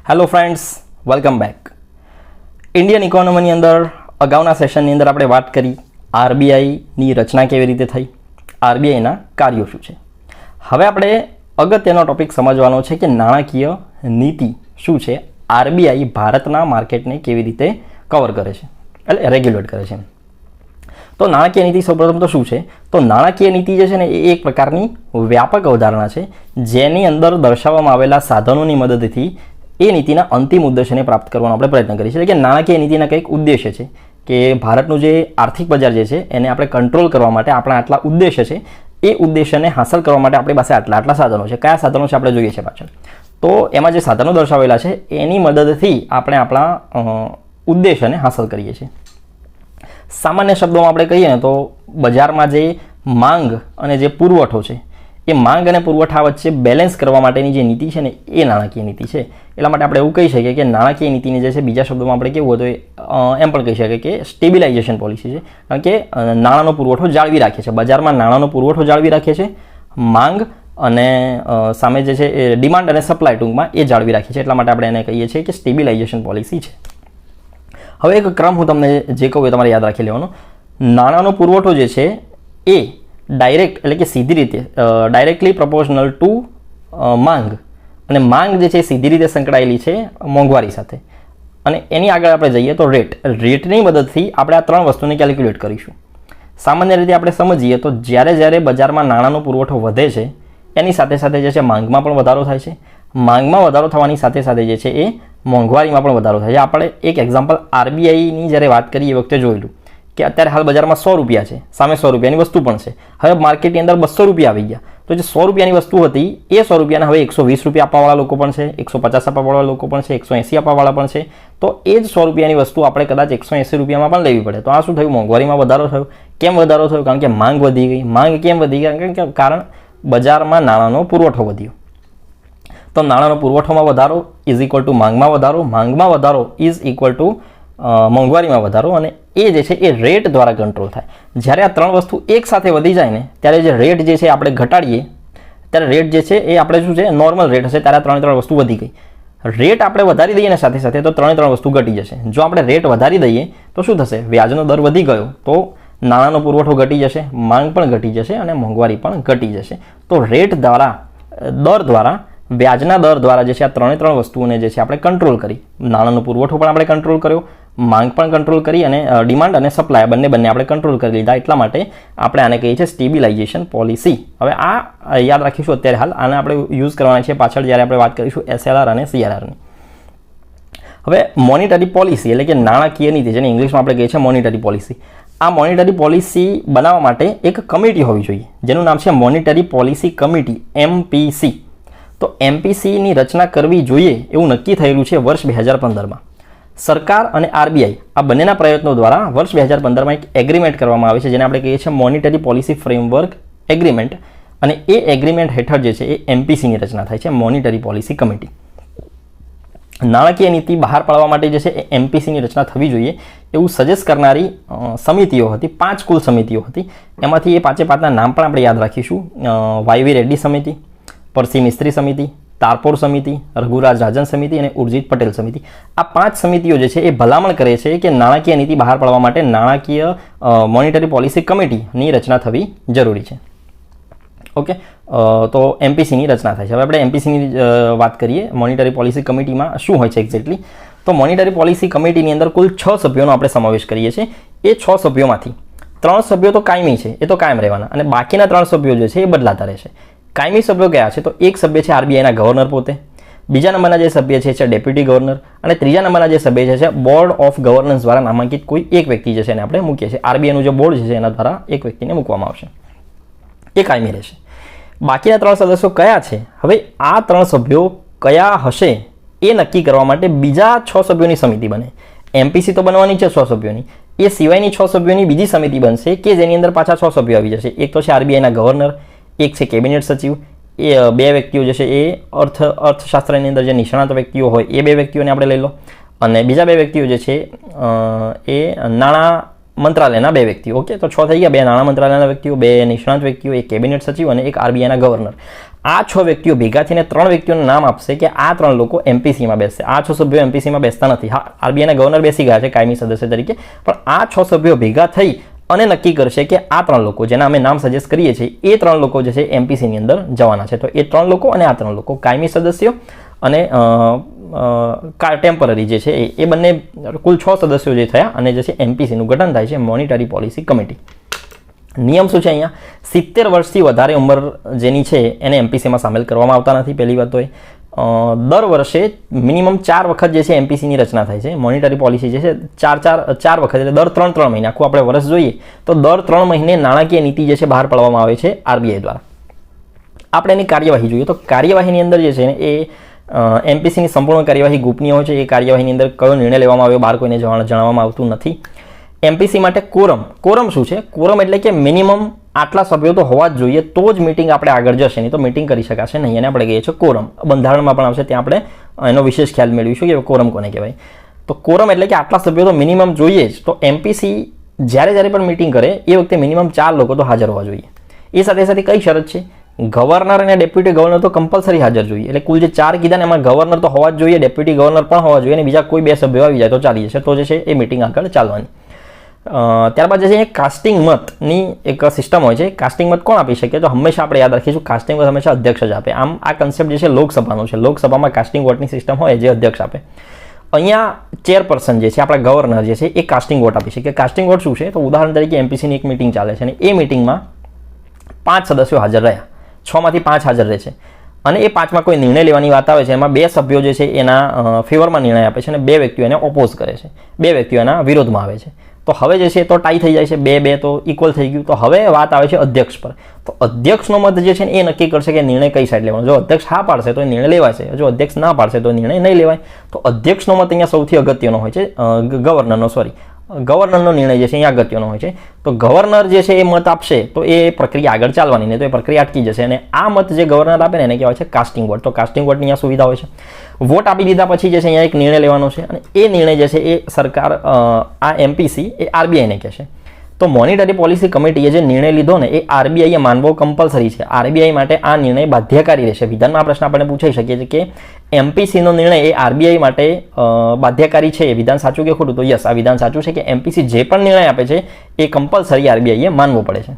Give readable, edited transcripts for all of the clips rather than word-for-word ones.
Hello friends, welcome back. Indian ઇકોનોમીની અંદર અગાઉના સેશનની અંદર આપણે વાત કરી આરબીઆઈની રચના કેવી રીતે થઈ, આરબીઆઈના કાર્યો શું છે. હવે આપણે અગત્યનો ટોપિક સમજવાનો છે કે નાણાકીય નીતિ શું છે, આરબીઆઈ ભારતના માર્કેટને કેવી રીતે કવર કરે છે, એટલે રેગ્યુલેટ કરે છે. તો નાણાકીય નીતિ સૌપ્રથમ તો શું છે, તો નાણાકીય નીતિ જે છે ને એ એક પ્રકારની વ્યાપક અવધારણા છે જેની અંદર દર્શાવવામાં આવેલા સાધનોની મદદથી એ નીતિના અંતિમ ઉદ્દેશ્યને પ્રાપ્ત કરવાનો આપણે પ્રયત્ન કરીએ છીએ. એટલે કે નાણાકીય નીતિના કંઈક ઉદ્દેશ્ય છે કે ભારતનું જે આર્થિક બજાર જે છે એને આપણે કંટ્રોલ કરવા માટે આપણા આટલા ઉદ્દેશ્ય છે, એ ઉદ્દેશ્યને હાંસલ કરવા માટે આપણી પાસે આટલા સાધનો છે. કયા સાધનો છે આપણે જોઈએ છે પાછળ. તો એમાં જે સાધનો દર્શાવેલા છે એની મદદથી આપણે આપણા ઉદ્દેશ્યને હાંસલ કરીએ છીએ. સામાન્ય શબ્દોમાં આપણે કહીએ ને તો બજારમાં જે માંગ અને જે પુરવઠો છે એ માંગ અને પુરવઠા વચ્ચે બેલેન્સ કરવા માટેની જે નીતિ છે ને એ નાણાકીય નીતિ છે. એટલા માટે આપણે એવું કહી શકીએ કે નાણાકીય નીતિની જે છે બીજા શબ્દોમાં આપણે કેવું હતું એમ પણ કહી શકીએ કે સ્ટેબિલાઇઝેશન પોલિસી છે. કારણ કે નાણાંનો પુરવઠો જાળવી રાખે છે, બજારમાં નાણાંનો પુરવઠો જાળવી રાખે છે, માંગ અને સામે જે છે એ ડિમાન્ડ અને સપ્લાય ટૂંકમાં એ જાળવી રાખે છે. એટલા માટે આપણે એને કહીએ છીએ કે સ્ટેબિલાઇઝેશન પોલિસી છે. હવે એક ક્રમ હું તમને જે કહું એ તમારે યાદ રાખી લેવાનો. નાણાંનો પુરવઠો જે છે એ ડાયરેક્ટ એટલે કે સીધી રીતે ડાયરેક્ટલી પ્રપોર્શનલ ટુ માંગ, અને માંગ જે છે સીધી રીતે સંકળાયેલી છે મોંઘવારી સાથે. અને એની આગળ આપણે જઈએ તો રેટની મદદથી આપણે આ ત્રણ વસ્તુને કેલ્ક્યુલેટ કરીશું. સામાન્ય રીતે આપણે સમજીએ તો જ્યારે બજારમાં નાણાંનો પુરવઠો વધે છે એની સાથે સાથે જે છે માંગમાં પણ વધારો થાય છે. માંગમાં વધારો થવાની સાથે સાથે જે છે એ મોંઘવારીમાં પણ વધારો થાય છે. આપણે એક એક્ઝામ્પલ આરબીઆઈની જ્યારે વાત કરી એ વખતે જોયેલું કે અત્યારે હાલ બજારમાં 100 રૂપિયા છે, સામે 100 રૂપિયાની વસ્તુ પણ છે. હવે માર્કેટની અંદર 200 રૂપિયા આવી ગયા, તો જે 100 રૂપિયાની વસ્તુ હતી એ 100 રૂપિયાના હવે 120 રૂપિયા આપવાવાળા લોકો પણ છે, 150 આપવાવાળા લોકો પણ છે, 180 આપવાવાળા પણ છે. તો એ જ 100 રૂપિયાની વસ્તુ આપણે કદાચ 180 રૂપિયામાં પણ લેવી પડે. તો આ શું થયું, મોંઘવારીમાં વધારો થયો. કેમ વધારો થયો? કારણ કે માંગ વધી ગઈ. માંગ કેમ વધી ગઈ? કારણ બજારમાં નાણાંનો પુરવઠો વધ્યો. તો નાણાંનો પુરવઠોમાં વધારો ઇઝ ઇક્વલ ટુ માંગમાં વધારો, માંગમાં વધારો ઇઝ ઇક્વલ ટુ મોંઘવારીમાં વધારો, અને એ જે છે એ રેટ દ્વારા કંટ્રોલ થાય. જ્યારે આ ત્રણ વસ્તુ એક સાથે વધી જાય ને ત્યારે જે રેટ જે છે આપણે ઘટાડીએ ત્યારે રેટ જે છે એ આપણે શું છે નોર્મલ રેટ હશે ત્યારે ત્રણ વસ્તુ વધી ગઈ. રેટ આપણે વધારી દઈએ ને સાથે સાથે તો ત્રણ વસ્તુ ઘટી જશે. જો આપણે રેટ વધારી દઈએ તો શું થશે, વ્યાજનો દર વધી ગયો તો નાણાંનો પુરવઠો ઘટી જશે, માંગ પણ ઘટી જશે અને મોંઘવારી પણ ઘટી જશે. તો રેટ દ્વારા દર દ્વારા વ્યાજના દર દ્વારા જે છે આ ત્રણ વસ્તુઓને જે છે આપણે કંટ્રોલ કરી. નાણાંનો પુરવઠો પણ આપણે કંટ્રોલ કર્યો, માંગ પણ કંટ્રોલ કરી અને ડિમાન્ડ અને સપ્લાય બંને આપણે કંટ્રોલ કરી લીધા. એટલા માટે આપણે આને કહીએ છીએ સ્ટેબિલાઇઝેશન પોલિસી. હવે આ યાદ રાખીશું અત્યારે હાલ. આને આપણે યુઝ કરવાના છે પાછળ જ્યારે આપણે વાત કરીશું એસએલઆર અને સીઆરઆરની. હવે મોનિટરી પોલિસી એટલે કે નાણાકીય નીતિ, જેને ઇંગ્લિશમાં આપણે કહીએ છીએ મોનિટરી પોલિસી. આ મોનિટરી પોલિસી બનાવવા માટે એક કમિટી હોવી જોઈએ જેનું નામ છે મોનિટરી પોલિસી કમિટી, MPC. તો MPCની રચના કરવી જોઈએ એવું નક્કી થયેલું છે વર્ષ 2015માં. સરકાર અને આરબીઆઈ આ બંનેના પ્રયત્નો દ્વારા વર્ષ 2015માં એક એગ્રીમેન્ટ કરવામાં આવે છે જેને આપણે કહીએ છીએ મોનિટરી પોલિસી ફ્રેમવર્ક એગ્રીમેન્ટ. અને એ એગ્રીમેન્ટ હેઠળ જે છે એ MPCની રચના થાય છે, મોનિટરી પોલિસી કમિટી. નાણાકીય નીતિ બહાર પાડવા માટે જે છે એ MPCની રચના થવી જોઈએ એવું સજેસ્ટ કરનારી સમિતિઓ હતી. 5 કુલ સમિતિઓ હતી. એમાંથી એ 5ના નામ પણ આપણે યાદ રાખીશું. YV રેડ્ડી સમિતિ, પરસી મિસ્ત્રી સમિતિ, તારપોર સમિતિ, રઘુરાજ રાજન સમિતિ અને ઉર્જિત પટેલ સમિતિ. આ 5 સમિતિઓ જે છે એ ભલામણ કરે છે કે નાણાકીય નીતિ બહાર પાડવા માટે નાણાકીય મોનિટરી પોલિસી કમિટીની રચના થવી જરૂરી છે. ઓકે, તો MPCની રચના થાય છે. હવે આપણે MPCની વાત કરીએ. મોનિટરી પોલિસી કમિટીમાં શું હોય છે એક્ઝેક્ટલી? તો મોનિટરી પોલિસી કમિટીની અંદર કુલ 6 સભ્યોનો આપણે સમાવેશ કરીએ છીએ. એ 6 સભ્યોમાંથી 3 સભ્યો તો કાયમી છે, એ તો કાયમ રહેવાના, અને બાકીના 3 સભ્યો જે છે એ બદલાતા રહેશે. કાયમી સભ્યો કયા છે? તો એક સભ્ય છે આરબીઆઈના ગવર્નર પોતે, બીજા નંબરના જે સભ્ય છે ડેપ્યુટી ગવર્નર, અને ત્રીજા નંબરના જે સભ્ય છે બોર્ડ ઓફ ગવર્નન્સ દ્વારા નામાંકિત કોઈ એક વ્યક્તિ જે છે એને આપણે મૂકીએ છીએ. આરબીઆઈનું જે બોર્ડ છે એના દ્વારા એક વ્યક્તિને મૂકવામાં આવશે, એ કાયમી રહેશે. બાકીના 3 સદસ્યો કયા છે? હવે આ 3 સભ્યો કયા હશે એ નક્કી કરવા માટે બીજા 6 સભ્યોની સમિતિ બને. MPC તો બનવાની છે 6 સભ્યોની, એ સિવાયની 6 સભ્યોની બીજી સમિતિ બનશે કે જેની અંદર પાછા 6 સભ્યો આવી જશે. એક તો છે આરબીઆઈના ગવર્નર, એક છે કેબિનેટ સચિવ, એ 2 વ્યક્તિઓ જે છે એ અર્થશાસ્ત્રની અંદર જે નિષ્ણાત વ્યક્તિઓ હોય એ 2 વ્યક્તિઓને આપણે લઈ લો, અને બીજા 2 વ્યક્તિઓ જે છે એ નાણાં મંત્રાલયના 2 વ્યક્તિઓ. ઓકે, તો 6 થઈ ગયા. 2 નાણાં મંત્રાલયના વ્યક્તિઓ, 2 નિષ્ણાત વ્યક્તિઓ, એક કેબિનેટ સચિવ અને એક આરબીઆઈના ગવર્નર. આ 6 વ્યક્તિઓ ભેગા થઈને 3 વ્યક્તિઓનું નામ આપશે કે આ 3 લોકો એમપીસીમાં બેસશે. આ 6 સભ્યો એમપીસીમાં બેસતા નથી. હા, આરબીઆઈના ગવર્નર બેસી ગયા છે કાયમી સદસ્ય તરીકે, પણ આ 6 સભ્યો ભેગા થઈ અને નક્કી કરશે કે આ 3 લોકો જેના અમે નામ સજેસ્ટ કરીએ છીએ એ 3 લોકો જે છે એમપીસીની અંદર જવાના છે. તો એ 3 લોકો અને આ 3 લોકો કાયમી સદસ્યો અને ટેમ્પરરી જે છે એ બંને કુલ 6 સદસ્યો જે થયા અને જે છે એમપીસીનું ગઠન થાય છે મોનિટરી પોલિસી કમિટી. નિયમ શું છે અહીંયા? 70 વર્ષથી વધારે ઉંમર જેની છે એને એમપીસીમાં સામેલ કરવામાં આવતા નથી. પહેલી વાત તો એ દર વર્ષે મિનિમમ 4 વખત જે છે એમપીસીની રચના થાય છે. મોનિટરી પોલિસી જે છે 4 વખત એટલે દર 3 મહિને, આખું આપણે વર્ષ જોઈએ તો દર 3 મહિને નાણાકીય નીતિ જે છે બહાર પાડવામાં આવે છે આરબીઆઈ દ્વારા. આપણે એની કાર્યવાહી જોઈએ તો કાર્યવાહીની અંદર જે છે એ એમપીસીની સંપૂર્ણ કાર્યવાહી ગોપનીય હોય છે. એ કાર્યવાહીની અંદર કયો નિર્ણય લેવામાં આવ્યો બહાર કોઈને જણાવવામાં આવતું નથી. એમપીસી માટે કોરમ શું છે? કોરમ એટલે કે મિનિમમ આટલા સભ્યો તો હોવા જ જોઈએ તો જ મિટિંગ આપણે આગળ જશે, નહીં તો મિટિંગ કરી શકાશે નહીં. એને આપણે કહીએ છીએ કોરમ. બંધારણમાં પણ આવશે, ત્યાં આપણે એનો વિશેષ ખ્યાલ મેળવીશું કે કોરમ કોને કહેવાય. તો કોરમ એટલે કે આટલા સભ્યો તો મિનિમમ જોઈએ જ. તો એમપીસી જ્યારે પણ મિટિંગ કરે એ વખતે મિનિમમ 4 લોકો તો હાજર હોવા જોઈએ. એ સાથે સાથે કઈ શરત છે? ગવર્નર અને ડેપ્યુટી ગવર્નર તો કમ્પલસરી હાજર જોઈએ. એટલે કુલ જે 4 કીધા ને એમાં ગવર્નર તો હોવા જ જોઈએ, ડેપ્યુટી ગવર્નર પણ હોવા જોઈએ અને બીજા કોઈ 2 સભ્યો આવી જાય તો ચાલી જશે. તો જે છે એ મિટિંગ આગળ ચાલવાની. ત્યારબાદ જે છે એ કાસ્ટિંગ મતની એક સિસ્ટમ હોય છે. કાસ્ટિંગ મત કોણ આપી શકે? તો હંમેશા આપણે યાદ રાખીશું કાસ્ટિંગ મત હંમેશા અધ્યક્ષ જ આપે. આમ આ કન્સેપ્ટ જે છે લોકસભાનો છે. લોકસભામાં કાસ્ટિંગ વોટની સિસ્ટમ હોય જે અધ્યક્ષ આપે. અહીંયા ચેરપર્સન જે છે આપણા ગવર્નર જે છે એ કાસ્ટિંગ વોટ આપી શકે. કાસ્ટિંગ વોટ શું છે? તો ઉદાહરણ તરીકે એમપીસીની એક મિટિંગ ચાલે છે અને એ મિટિંગમાં 5 સદસ્યો હાજર રહ્યા, 6 માંથી 5 હાજર રહે છે અને એ 5માં કોઈ નિર્ણય લેવાની વાત આવે છે એમાં 2 સભ્યો જે છે એના ફેવરમાં નિર્ણય આપે છે અને 2 વ્યક્તિઓ એને ઓપોઝ કરે છે, 2 વ્યક્તિઓ એના વિરોધમાં આવે છે. તો હવે જે છે તો ટાઈ થઈ જાય છે, 2-2 તો ઇક્વલ થઈ ગયું. તો હવે વાત આવે છે અધ્યક્ષ પર. તો અધ્યક્ષનો મત જે છે એ નક્કી કરશે કે નિર્ણય કઈ સાઈડ લેવાનો. જો અધ્યક્ષ હા પાડશે તો નિર્ણય લેવાશે, જો અધ્યક્ષ ના પાડશે તો નિર્ણય નહીં લેવાય. તો અધ્યક્ષનો મત અહીંયા સૌથી અગત્યનો હોય છે. ગવર્નરનો નિર્ણય જે છે અહીંયા અગત્યનો હોય છે. તો ગવર્નર જે છે એ મત આપશે તો એ પ્રક્રિયા આગળ ચાલવાની, નહીં તો એ પ્રક્રિયા અટકી જશે. અને આ મત જે ગવર્નર આપે ને એને કહેવાય છે કાસ્ટિંગ વોટ. તો કાસ્ટિંગ વોટની અહીંયા સુવિધા હોય છે. વોટ આપી દીધા પછી જે છે અહીંયા એક નિર્ણય લેવાનો છે અને એ નિર્ણય જે છે એ સરકાર આ એમપીસી એ આરબીઆઈને કહેશે. તો મોનિટરી પોલિસી કમિટીએ જે નિર્ણય લીધો ને એ આરબીઆઈએ માનવો કમ્પલસરી છે. આરબીઆઈ માટે આ નિર્ણય બાધ્યકારી રહેશે. વિધાનમાં આ પ્રશ્ન આપણે પૂછાઈ શકીએ છીએ કે એમપીસીનો નિર્ણય એ આરબીઆઈ માટે બાધ્યકારી છે. વિધાન સાચું કે ખોટું? તો યસ, આ વિધાન સાચું છે કે એમપીસી જે પણ નિર્ણય આપે છે એ કમ્પલસરી આરબીઆઈએ માનવો પડે છે.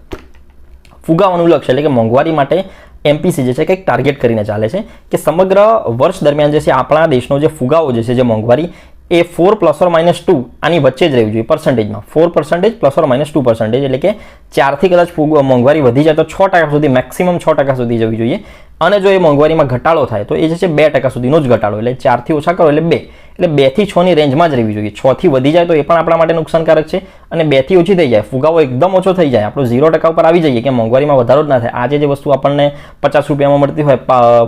ફુગાવાનું લક્ષ્ય એટલે કે મોંઘવારી માટે એમપીસી જે છે કંઈક ટાર્ગેટ કરીને ચાલે છે કે સમગ્ર વર્ષ દરમિયાન જે છે આપણા દેશનો જે ફુગાવો જે છે જે મોંઘવારી એ 4 ± 2 આની વચ્ચે જ રહેવી જોઈએ પર્સન્ટેજમાં. 4% ± 2% એટલે કે 4થી કદાચ મોંઘવારી વધી જાય તો 6% સુધી, મેક્સિમમ 6% સુધી જવી જોઈએ. અને જો એ મોંઘવારીમાં ઘટાડો થાય તો એ જે છે 2% સુધીનો જ ઘટાડો. એટલે 4થી ઓછા કરો એટલે 2, એટલે 2 થી 6 ની રેન્જમાં જ રહેવી જોઈએ. 6 થી વધી જાય તો એ પણ આપણા માટે નુકસાનકારક છે અને 2 થી ઓછી થઈ જાય, ફુગાવો એકદમ ઓછો થઈ જાય, આપણો 0% ઉપર આવી જઈએ કે મોંઘવારીમાં વધારો જ ના થાય. આજે જે વસ્તુ આપણને 50 રૂપિયામાં મળતી હોય,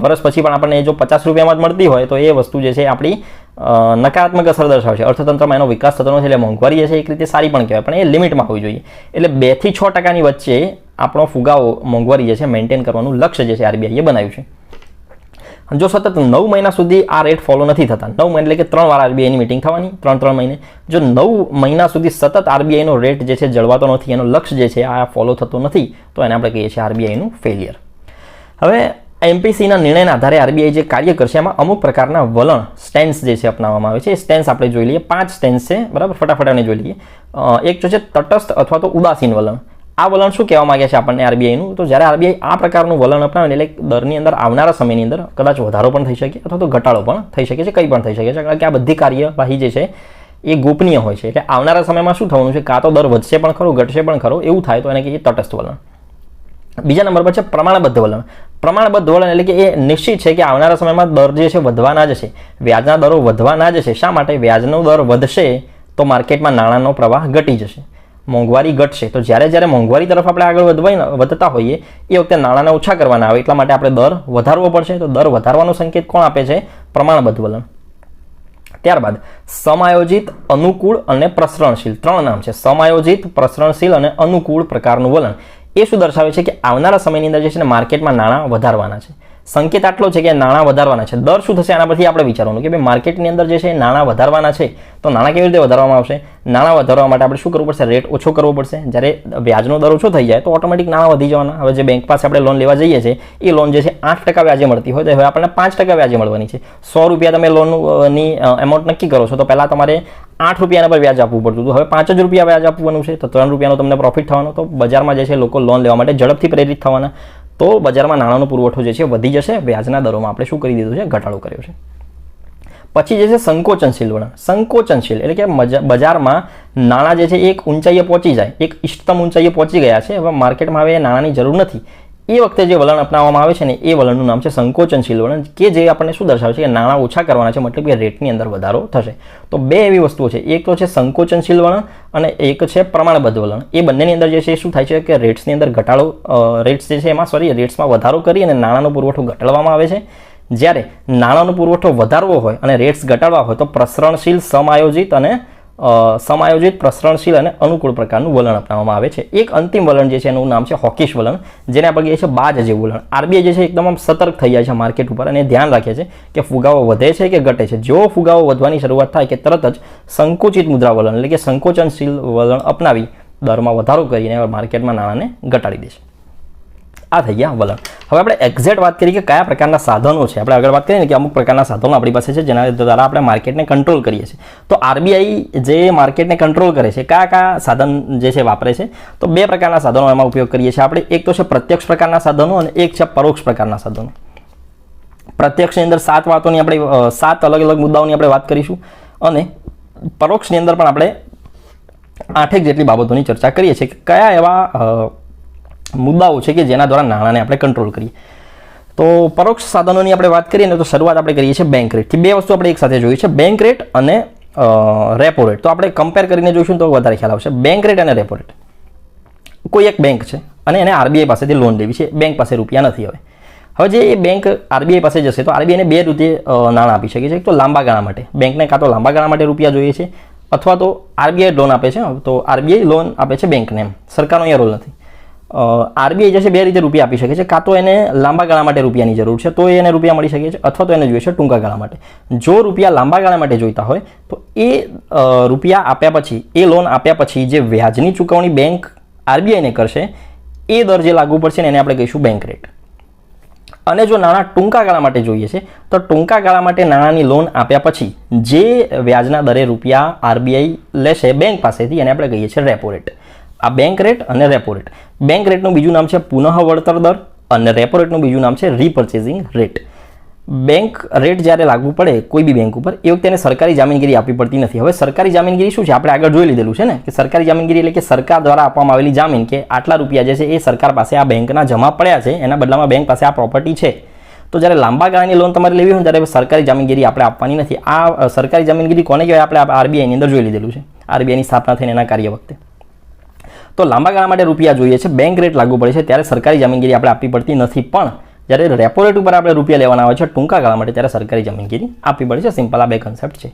વર્ષ પછી પણ આપણને જો 50 રૂપિયામાં જ મળતી હોય તો એ વસ્તુ જે છે આપણી નકારાત્મક અસર દર્શાવશે. અર્થતંત્રમાં એનો વિકાસ થતો નથી. એટલે મોંઘવારી જે છે એક રીતે સારી પણ કહેવાય, પણ એ લિમિટમાં હોવી જોઈએ. એટલે 2 થી 6%ની વચ્ચે આપણો ફુગાવો મોંઘવારી જે છે મેન્ટેન કરવાનું લક્ષ્ય જે છે આરબીઆઈએ બનાવ્યું છે. જો સતત 9 મહિના સુધી આ રેટ ફોલો નથી થતા, 9 મહિના એટલે કે 3 વાર આરબીઆઈની મિટિંગ થવાની, 3 મહિને, જો 9 મહિના સુધી સતત આરબીઆઈનો રેટ જે છે જળવાતો નથી, એનો લક્ષ્ય જે છે આ ફોલો થતો નથી, તો એને આપણે કહીએ છીએ આરબીઆઈનું ફેલિયર. હવે એમપીસીના નિર્ણયના આધારે આરબીઆઈ જે કાર્ય કરશે એમાં અમુક પ્રકારના વલણ, સ્ટેન્સ જે છે અપનાવવામાં આવે છે. એ સ્ટેન્સ આપણે જોઈ લઈએ. 5 સ્ટેન્સ છે, બરાબર? ફટાફટ આપણે જોઈ લઈએ. એક છે તટસ્થ અથવા તો ઉદાસીન વલણ. આ વલણ શું કહેવા માંગે છે આપણને આરબીઆઈનું? તો જ્યારે આરબીઆઈ આ પ્રકારનું વલણ અપનાવે એટલે દરની અંદર આવનારા સમયની અંદર કદાચ વધારો પણ થઈ શકે અથવા તો ઘટાડો પણ થઈ શકે છે, કંઈ પણ થઈ શકે છે, કારણ કે આ બધી કાર્યવાહી જે છે એ ગોપનીય હોય છે. એટલે આવનારા સમયમાં શું થવાનું છે, કાં તો દર વધશે પણ ખરો, ઘટશે પણ ખરો, એવું થાય તો એને કહીએ તટસ્થ વલણ. બીજા નંબર પર છે પ્રમાણબદ્ધ વલણ. પ્રમાણબદ્ધ વલણ એટલે કે એ નિશ્ચિત છે કે આવનારા સમયમાં દર જે છે વધવાના જ છે, વ્યાજના દરો વધવાના જ છે. શા માટે? વ્યાજનો દર વધશે તો માર્કેટમાં નાણાંનો પ્રવાહ ઘટી જશે, મોંઘવારી ઘટશે. તો જ્યારે મોંઘવારી તરફ આપણે આગળ વધતા હોઈએ એ વખતે નાણાંને ઓછા કરવાના આવે, એટલા માટે આપણે દર વધારવો પડશે. તો દર વધારવાનો સંકેત કોણ આપે છે? પ્રમાણબદ્ધ વલણ. ત્યારબાદ સમાયોજિત, અનુકૂળ અને પ્રસરણશીલ, 3 નામ છે. સમાયોજિત, પ્રસરણશીલ અને અનુકૂળ પ્રકારનું વલણ. એ શું દર્શાવે છે કે આવનારા સમયની અંદર જે છે ને માર્કેટમાં નાણાં વધારવાના છે. સંકેત આટલો છે કે નાણાં વધારવાના છે. દર શું થશે આના પરથી આપણે વિચારવાનું કે ભાઈ માર્કેટની અંદર જે છે નાણાં વધારવાના છે, તો નાણાં કેવી રીતે વધારવામાં આવશે? નાણાં વધારવા માટે આપણે શું કરવું પડશે? રેટ ઓછો કરવો પડશે. જ્યારે વ્યાજનો દર ઓછો થઈ જાય તો ઓટોમેટિક નાણાં વધી જવાના. હવે જે બેંક પાસે આપણે લોન લેવા જઈએ છીએ એ લોન જે છે 8% વ્યાજે મળતી હોય તો હવે આપણને 5% વ્યાજે મળવાની છે. 100 રૂપિયા તમે લોનની એમાઉન્ટ નક્કી કરો છો તો પહેલાં તમારે 8 રૂપિયાના પર વ્યાજ આપવું પડતું હતું, હવે 5 જ રૂપિયા વ્યાજ આપવાનું છે, તો 3 રૂપિયાનો તમને પ્રોફિટ થવાનો. તો બજારમાં જે છે લોકો લોન લેવા માટે ઝડપથી પ્રેરિત થવાના, તો બજારમાં નાણાંનો પુરવઠો જે છે વધી જશે. વ્યાજના દરોમાં આપણે શું કરી દીધું છે? ઘટાડો કર્યો છે. પછી જે છે સંકોચનશીલ વલણ. સંકોચનશીલ એટલે કે બજારમાં નાણાં જે છે એક ઊંચાઈએ પહોંચી જાય, એક ઇષ્ટતમ ઊંચાઈએ પહોંચી ગયા છે, હવે માર્કેટમાં હવે નાણાંની જરૂર નથી, એ વખતે જે વલણ અપનાવવામાં આવે છે ને એ વલણનું નામ છે સંકોચનશીલ વલણ, કે જે આપણને શું દર્શાવે છે કે નાણાં ઓછા કરવાના છે, મતલબ કે રેટની અંદર વધારો થશે. તો બે એવી વસ્તુઓ છે, એક તો છે સંકોચનશીલ વલણ અને એક છે પ્રમાણબદ્ધ વલણ. એ બંનેની અંદર જે છે શું થાય છે કે રેટ્સની અંદર ઘટાડો, રેટ્સ જે છે એમાં રેટ્સમાં વધારો કરી અને નાણાંનો પુરવઠો ઘટાડવામાં આવે છે. જ્યારે નાણાંનો પુરવઠો વધારવો હોય અને રેટ્સ ઘટાડવા હોય તો પ્રસરણશીલ, સમાયોજિત પ્રસરણશીલ અને અનુકૂળ પ્રકારનું વલણ અપનાવવામાં આવે છે. એક અંતિમ વલણ જે છે એનું નામ છે હોકિશ વલણ, જેને આપણે કહીએ છીએ બાજ જેવું વલણ. આરબીઆઈ જે છે એકદમ આમ સતર્ક થઈ જાય છે માર્કેટ ઉપર અને ધ્યાન રાખે છે કે ફુગાવો વધે છે કે ઘટે છે. જો ફુગાવો વધવાની શરૂઆત થાય કે તરત જ સંકુચિત મુદ્રા વલણ એટલે કે સંકોચનશીલ વલણ અપનાવી દરમાં વધારો કરીને માર્કેટમાં નાણાંને ઘટાડી દે છે. આ થઈ ગયા વલણ. હવે આપણે એક્ઝેક્ટ વાત કરીએ કે કયા પ્રકારના સાધનો છે. આપણે આગળ વાત કરીએ ને કે અમુક પ્રકારના સાધનો આપણી પાસે છે જેના દ્વારા આપણે માર્કેટને કંટ્રોલ કરીએ છીએ. તો આરબીઆઈ જે માર્કેટને કંટ્રોલ કરે છે કયા કયા સાધન જે છે વાપરે છે? તો બે પ્રકારના સાધનો એમાં ઉપયોગ કરીએ છીએ આપણે. એક તો છે પ્રત્યક્ષ પ્રકારના સાધનો અને એક છે પરોક્ષ પ્રકારના સાધનો. પ્રત્યક્ષની અંદર 7 વાતોની આપણે 7 અલગ અલગ મુદ્દાઓની આપણે વાત કરીશું અને પરોક્ષની અંદર પણ આપણે 8 જેટલી બાબતોની ચર્ચા કરીએ છીએ કે કયા એવા મુદ્દાઓ છે કે જેના દ્વારા નાણાંને આપણે કંટ્રોલ કરીએ. તો પરોક્ષ સાધનોની આપણે વાત કરીએ ને તો શરૂઆત આપણે કરીએ છીએ બેંક રેટથી. બે વસ્તુ આપણે એક સાથે જોઈ છે, બેંક રેટ અને રેપો રેટ. તો આપણે કમ્પેર કરીને જોઈશું તો વધારે ખ્યાલ આવશે. બેંક રેટ અને રેપો રેટ. કોઈ એક બેંક છે અને એને આરબીઆઈ પાસેથી લોન લેવી છે, બેંક પાસે રૂપિયા નથી. હવે જે એ બેંક આરબીઆઈ પાસે જશે તો આરબીઆઈને બે રીતે નાણાં આપી શકે છે. એક તો લાંબા ગાળા માટે, બેંકને કાં તો લાંબા ગાળા માટે રૂપિયા જોઈએ છે અથવા તો આરબીઆઈ લોન આપે છે, તો આરબીઆઈ લોન આપે છે બેંકને, એમ સરકારનો અહીંયા રોલ નથી. આરબીઆઈ જે છે બે રીતે રૂપિયા આપી શકે છે, કાં તો એને લાંબા ગાળા માટે રૂપિયાની જરૂર છે તો એને રૂપિયા મળી શકે છે, અથવા તો એને જોઈએ છે ટૂંકા ગાળા માટે. જો રૂપિયા લાંબા ગાળા માટે જોઈતા હોય તો એ રૂપિયા આપ્યા પછી, એ લોન આપ્યા પછી જે વ્યાજની ચૂકવણી બેંક આરબીઆઈને કરશે એ દર જે લાગુ પડશે ને એને આપણે કહીશું બેંક રેટ. અને જો નાણાં ટૂંકા ગાળા માટે જોઈએ છે તો ટૂંકા ગાળા માટે નાણાંની લોન આપ્યા પછી જે વ્યાજના દરે રૂપિયા આરબીઆઈ લેશે બેંક પાસેથી એને આપણે કહીએ છીએ રેપો રેટ. આ બેંક રેટ અને રેપો રેટ. બેંક રેટનું બીજું નામ છે પુનઃ વળતર દર અને રેપો રેટનું બીજું નામ છે રીપર્ચેઝિંગ રેટ. બેંક રેટ જ્યારે લાગુ પડે કોઈ બી બેંક ઉપર એ વખતે એને સરકારી જામીનગીરી આપવી પડતી નથી. હવે સરકારી જામીનગીરી શું છે? આપણે આગળ જોઈ લીધેલું છે ને કે સરકારી જામીનગીરી એટલે કે સરકાર દ્વારા આપવામાં આવેલી જામીન કે આટલા રૂપિયા જે છે એ સરકાર પાસે આ બેંકના જમા પડ્યા છે, એના બદલામાં બેંક પાસે આ પ્રોપર્ટી છે. તો જ્યારે લાંબા ગાળાની લોન તમારે લેવી હોય ત્યારે સરકારી જામીનગીરી આપણે આપવાની નથી. આ સરકારી જામીનગીરી કોને કહેવાય? આપણે આરબીઆઈની અંદર જોઈ લીધેલું છે, આરબીઆઈની સ્થાપના થઈને એના કાર્ય વખતે. તો લાંબા ગાળા માટે રૂપિયા જોઈએ છે, બેંક રેટ લાગુ પડે છે ત્યારે સરકારી જામીનગીરી આપણે આપવી પડતી નથી. પણ જ્યારે રેપો રેટ ઉપર આપણે રૂપિયા લેવાના હોય છે ટૂંકા ગાળા માટે ત્યારે સરકારી જામીનગીરી આપવી પડે છે. સિમ્પલ આ બે કન્સેપ્ટ છે.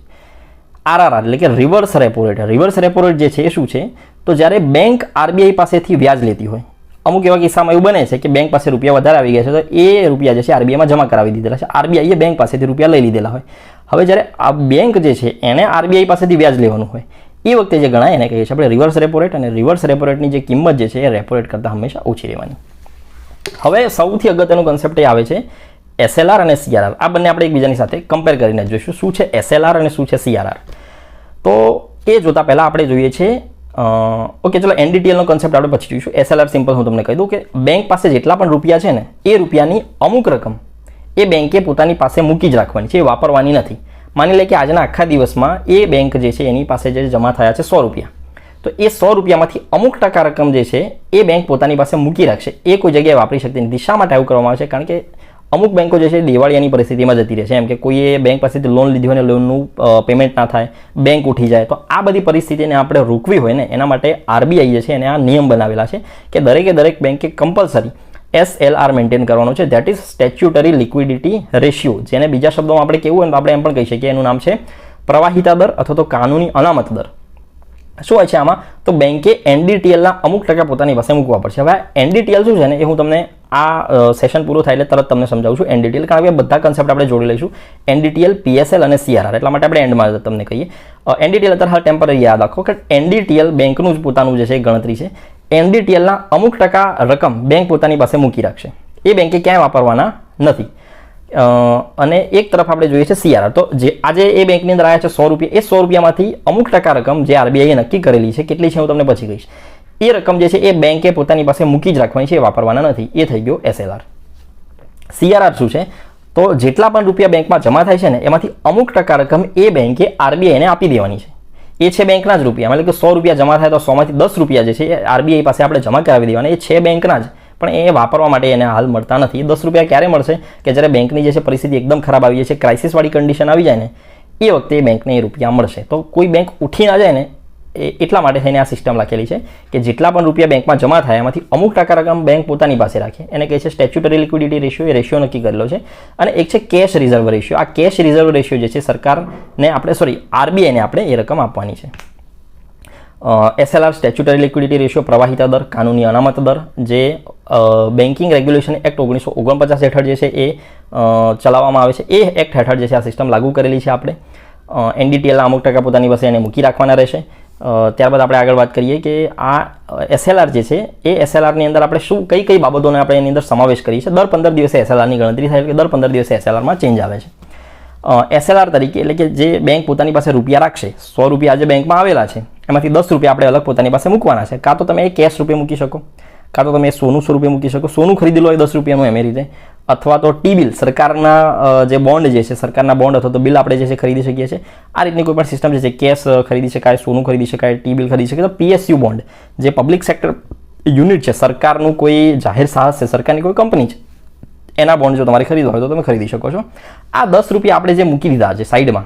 આરઆરઆર એટલે કે reverse repo rate. Reverse repo rate જે છે એ શું છે? તો જ્યારે બેંક આરબીઆઈ પાસેથી વ્યાજ લેતી હોય, અમુક એવા કિસ્સામાં એવું બને છે કે બેંક પાસે રૂપિયા વધારે આવી ગયા છે તો એ રૂપિયા જે છે આરબીઆઈમાં જમા કરાવી દીધેલા છે, આરબીઆઈએ બેંક પાસેથી રૂપિયા લઈ લીધેલા હોય. હવે જ્યારે આ બેંક જે છે એને આરબીઆઈ પાસેથી વ્યાજ લેવાનું હોય એ વખતે જે ગણાય એને કહીએ છીએ આપણે રિવર્સ રેપો રેટ. અને રિવર્સ રેપો રેટની જે કિંમત જે છે એ રેપો રેટ કરતાં હંમેશા ઓછી રહેવાની. હવે સૌથી અગત્યનું કન્સેપ્ટ એ આવે છે એસએલઆર અને સીઆરઆર. આ બંને આપણે એકબીજાની સાથે કમ્પેર કરીને જોઈશું શું છે એસએલઆર અને શું છે સીઆરઆર. તો એ જોતા પહેલાં આપણે જોઈએ છે ઓકે ચલો એનડીટીએલનો કન્સેપ્ટ આપણે પછી જોઈશું. એસએલઆર સિમ્પલ હું તમને કહી દઉં કે બેંક પાસે જેટલા પણ રૂપિયા છે ને એ રૂપિયાની અમુક રકમ એ બેંકે પોતાની પાસે મૂકી જ રાખવાની છે, એ વાપરવાની નથી. માની લે કે આજના આખા દિવસમાં એ બેંક જે છે એની પાસે જે જમા થયા છે 100 રૂપિયા, તો એ 100 રૂપિયામાંથી અમુક ટકા રકમ જે છે એ બેંક પોતાની પાસે મૂકી રાખશે, એ કોઈ જગ્યાએ વાપરી શકતી નથી. શા માટે આવું કરવામાં આવે છે? કારણ કે અમુક બેંકો જે છે દિવાળીની પરિસ્થિતિમાં જતી રહે છે, એમ કે કોઈએ બેંક પાસેથી લોન લીધી હોય ને લોનનું પેમેન્ટ ના થાય, બેંક ઉઠી જાય, તો આ બધી પરિસ્થિતિને આપણે રોકવી હોય ને એના માટે આરબીઆઈ જે છે એને આ નિયમ બનાવેલા છે કે દરેક બેંકે કમ્પલસરી SLR મેન્ટેન કરવાનો છે, that is statutory liquidity ratio. જેને બીજા શબ્દોમાં આપણે કેવું હોય તો આપણે એમ પણ કહી શકીએ એનું નામ છે પ્રવાહિતા દર અથવા તો કાનૂની અનામત દર. શું હોય છે આમાં? તો બેંકે એનડીટીએલના અમુક ટકા પોતાની પાસે મૂકવા પડશે. હવે એનડીટીએલ શું છે ને એ હું તમને આ સેશન પૂરું થાય એટલે તરત તમને સમજાવું છું એનડીટીએલ, કારણ કે બધા કન્સેપ્ટ આપણે જોડી લઈશું એનડીટીએલ, પીએસએલ અને સીઆરઆર. એટલા માટે આપણે એન્ડમાં તમને કહીએ. એનડીટીએલ અત્યારે હાલ ટેમ્પરરી યાદ રાખો કે એનડીટીએલ બેંકનું જ પોતાનું જે છે ગણતરી છે. એનડીટીએલના અમુક ટકા રકમ બેંક પોતાની પાસે મૂકી રાખશે, એ બેંકે ક્યાંય વાપરવાના નથી. અને એક તરફ આપણે જોઈએ છે સીઆરઆર. તો જે આજે એ બેંકની અંદર આવ્યા છે 100 રૂપિયા, એ 100 રૂપિયામાંથી અમુક ટકા રકમ જે આરબીઆઈએ નક્કી કરેલી છે, કેટલી છે હું તમને પછી કહીશ, એ રકમ જે છે એ બેંકે પોતાની પાસે મૂકી જ રાખવાની છે, એ વાપરવાના નથી. એ થઈ ગયો એસએલઆર. સીઆરઆર શું છે? તો જેટલા પણ રૂપિયા બેંકમાં જમા થાય છે ને એમાંથી અમુક ટકા રકમ એ બેંકે આરબીઆઈને આપી દેવાની છે. એ છે બેંકના જ રૂપિયા, એટલે કે 100 રૂપિયા જમા થાય તો 100માંથી 10 રૂપિયા જે છે એ આરબીઆઈ પાસે આપણે જમા કરાવી દેવાના. એ છે બેંકના જ, પણ એ વાપરવા માટે એને હાલ મળતા નથી. 10 રૂપિયા ક્યારે મળશે? કે જ્યારે બેંકની જે છે પરિસ્થિતિ એકદમ ખરાબ આવી જાય છે, ક્રાઇસિસવાળી કન્ડિશન આવી જાય ને, એ વખતે બેંકને એ રૂપિયા મળશે. તો કોઈ બેંક ઉઠી ના જાય ને એટલા માટે થઈને આ સિસ્ટમ લખેલી છે કે જેટલા પણ રૂપિયા બેંકમાં જમા થાય એમાંથી અમુક ટકા રકમ બેંક પોતાની પાસે રાખે. એને કહે છે સ્ટેચ્યુટરી લિક્વિડિટી રેશિયો. એ રેશિયો નક્કી કરેલો છે. અને એક છે કેશ રિઝર્વ રેશિયો. આ કેશ રિઝર્વ રેશિયો જે છે સરકારને આપણે આરબીઆઈને આપણે એ રકમ આપવાની છે. એસએલઆર સ્ટેચ્યુટરી લિક્વિડિટી રેશિયો, પ્રવાહિતા દર, કાનૂની અનામત દર, જે બેન્કિંગ રેગ્યુલેશન એક્ટ 1949 હેઠળ જે છે એ ચલાવવામાં આવે છે. એ એક્ટ હેઠળ જે છે આ સિસ્ટમ લાગુ કરેલી છે આપણે. એનડીટીએલના અમુક ટકા પોતાની પાસે એને મૂકી રાખવાના રહેશે. ત્યારબાદ આપણે આગળ વાત કરીએ કે આ એસએલઆર જે છે એ એસએલઆરની અંદર આપણે શું કઈ કઈ બાબતોને આપણે એની અંદર સમાવેશ કરીએ છીએ. દર 15 દિવસે એસએલઆરની ગણતરી થાય, એટલે કે દર 15 દિવસે એસએલઆરમાં ચેન્જ આવે છે. એસએલઆર તરીકે એટલે કે જે બેંક પોતાની પાસે રૂપિયા રાખશે, 100 રૂપિયા આજે બેંકમાં આવેલા છે, એમાંથી 10 રૂપિયા આપણે અલગ પોતાની પાસે મૂકવાના છે. કાં તો તમે એ કેશ રૂપે મૂકી શકો, કાં તો તમે સોનું સ્વરૂપે મૂકી શકો. સોનું ખરીદી લો એ 10 રૂપિયાનું એમ રીતે, અથવા તો ટી બિલ, સરકારના જે બોન્ડ જે છે, સરકારના બોન્ડ અથવા તો બિલ આપણે જે છે ખરીદી શકીએ છીએ. આ રીતની કોઈ પણ સિસ્ટમ જે છે, કેશ ખરીદી શકાય, સોનું ખરીદી શકાય, ટી બિલ ખરીદી શકાય. તો પીએસયુ બોન્ડ જે પબ્લિક સેક્ટર યુનિટ છે, સરકારનું કોઈ જાહેર સાહસ છે, સરકારની કોઈ કંપની છે, એના બોન્ડ જો તમારે ખરીદવા હોય તો તમે ખરીદી શકો છો. આ 10 રૂપિયા આપણે જે મૂકી દીધા છે સાઈડમાં,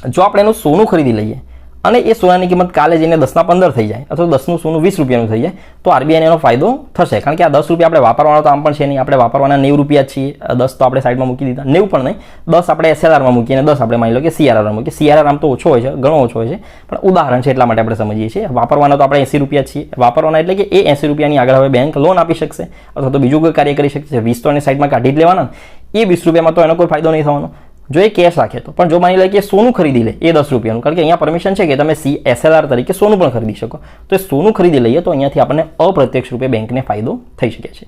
જો આપણે એનું સોનું ખરીદી લઈએ અને એ સોનાની કિંમત કાલે જઈને 10ના 15 થઈ જાય, અથવા 10નું સોનું 20 રૂપિયાનું થઈ જાય, તો આરબીઆઈને એનો ફાયદો થશે. કારણ કે આ 10 રૂપિયા આપણે વાપરવાનો તો આમ પણ છે નહીં, આપણે વાપરવાના 90 રૂપિયા છીએ. 10 તો આપણે સાઈડમાં મૂકી દીધા, 90 પણ નહીં, 10 આપણે એસએલઆરમાં મૂકીએ અને 10 આપણે માની લો કે સીઆરઆરમાં મૂકીએ. સીઆરઆર આમ તો ઓછો હોય છે, ઘણો ઓછો હોય છે, પણ ઉદાહરણ છે એટલા માટે આપણે સમજીએ છીએ. વાપરવાના તો આપણે 80 રૂપિયા છીએ. વાપરવાના એટલે કે એ 80 રૂપિયાની આગળ હવે બેંક લોન આપી શકશે અથવા તો બીજું કોઈ કાર્ય કરી શકશે. 20 તો એને સાઈડમાં કાઢી જ લેવાના, એ 20 રૂપિયામાં તો એનો કોઈ ફાયદો નહીં થવાનો જો એ કેશ રાખે તો. પણ જો માની લે કે સોનું ખરીદી લે એ 10 રૂપિયાનું, કારણ કે અહીંયા પરમિશન છે કે તમે એસએલઆર તરીકે સોનું પણ ખરીદી શકો, તો એ સોનું ખરીદી લઈએ તો અહીંયાથી આપણને અપ્રત્યક્ષ રૂપે બેંકને ફાયદો થઈ શકે છે.